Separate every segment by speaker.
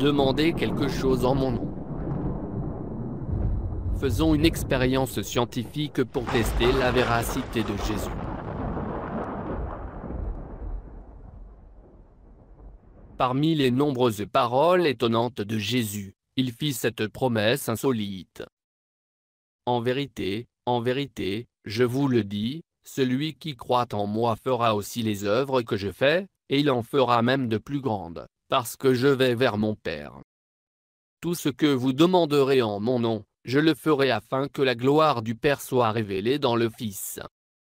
Speaker 1: Demandez quelque chose en mon nom. Faisons une expérience scientifique pour tester la véracité de Jésus. Parmi les nombreuses paroles étonnantes de Jésus, il fit cette promesse insolite. En vérité, je vous le dis, celui qui croit en moi fera aussi les œuvres que je fais, et il en fera même de plus grandes, parce que je vais vers mon Père. Tout ce que vous demanderez en mon nom, je le ferai afin que la gloire du Père soit révélée dans le Fils.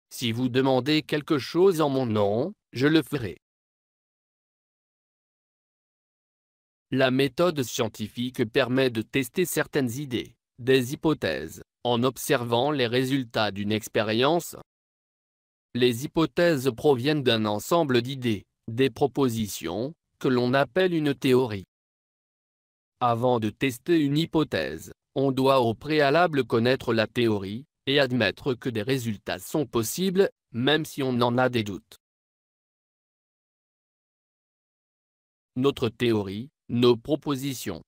Speaker 1: Si vous demandez quelque chose en mon nom, je le ferai. La méthode scientifique permet de tester certaines idées, des hypothèses, en observant les résultats d'une expérience. Les hypothèses proviennent d'un ensemble d'idées, des propositions, que l'on appelle une théorie. Avant de tester une hypothèse, on doit au préalable connaître la théorie, et admettre que des résultats sont possibles, même si on en a des doutes. Notre théorie, nos propositions.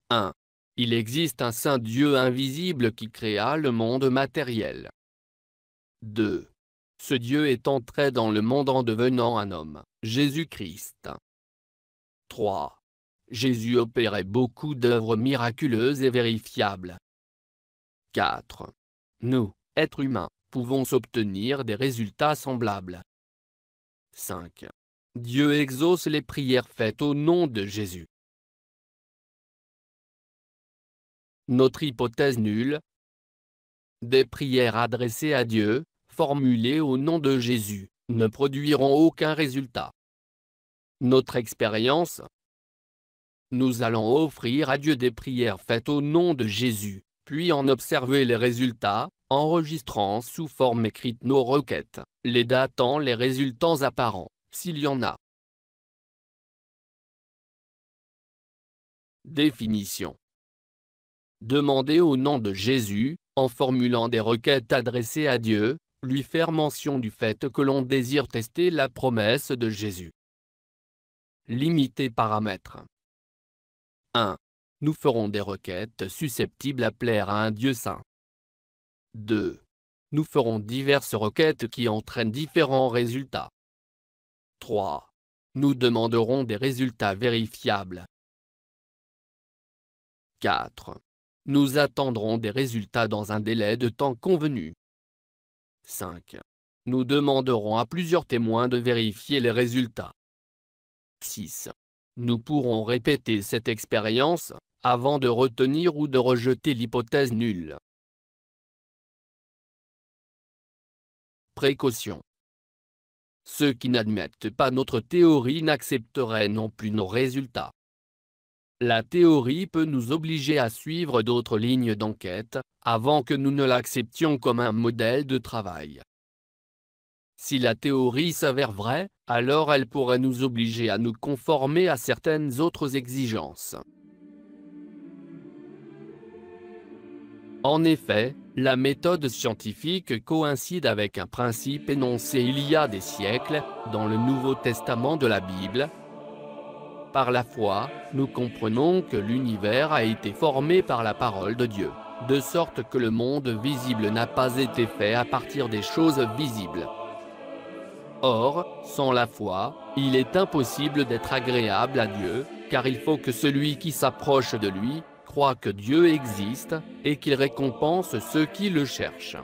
Speaker 1: 1. Il existe un saint Dieu invisible qui créa le monde matériel. 2. Ce Dieu est entré dans le monde en devenant un homme, Jésus-Christ. 3. Jésus opérait beaucoup d'œuvres miraculeuses et vérifiables. 4. Nous, êtres humains, pouvons obtenir des résultats semblables. 5. Dieu exauce les prières faites au nom de Jésus. Notre hypothèse nulle. Des prières adressées à Dieu, formulées au nom de Jésus, ne produiront aucun résultat. Notre expérience. Nous allons offrir à Dieu des prières faites au nom de Jésus, puis en observer les résultats, enregistrant sous forme écrite nos requêtes, les datant les résultats apparents, s'il y en a. Définition. Demander au nom de Jésus, en formulant des requêtes adressées à Dieu, lui faire mention du fait que l'on désire tester la promesse de Jésus. Limiter paramètres. 1. Nous ferons des requêtes susceptibles à plaire à un Dieu saint. 2. Nous ferons diverses requêtes qui entraînent différents résultats. 3. Nous demanderons des résultats vérifiables. 4. Nous attendrons des résultats dans un délai de temps convenu. 5. Nous demanderons à plusieurs témoins de vérifier les résultats. 6. Nous pourrons répéter cette expérience, avant de retenir ou de rejeter l'hypothèse nulle. Précaution. Ceux qui n'admettent pas notre théorie n'accepteraient non plus nos résultats. La théorie peut nous obliger à suivre d'autres lignes d'enquête, avant que nous ne l'acceptions comme un modèle de travail. Si la théorie s'avère vraie, alors elle pourrait nous obliger à nous conformer à certaines autres exigences. En effet, la méthode scientifique coïncide avec un principe énoncé il y a des siècles, dans le Nouveau Testament de la Bible. Par la foi, nous comprenons que l'univers a été formé par la parole de Dieu, de sorte que le monde visible n'a pas été fait à partir des choses visibles. Or, sans la foi, il est impossible d'être agréable à Dieu, car il faut que celui qui s'approche de lui, croit que Dieu existe, et qu'il récompense ceux qui le cherchent.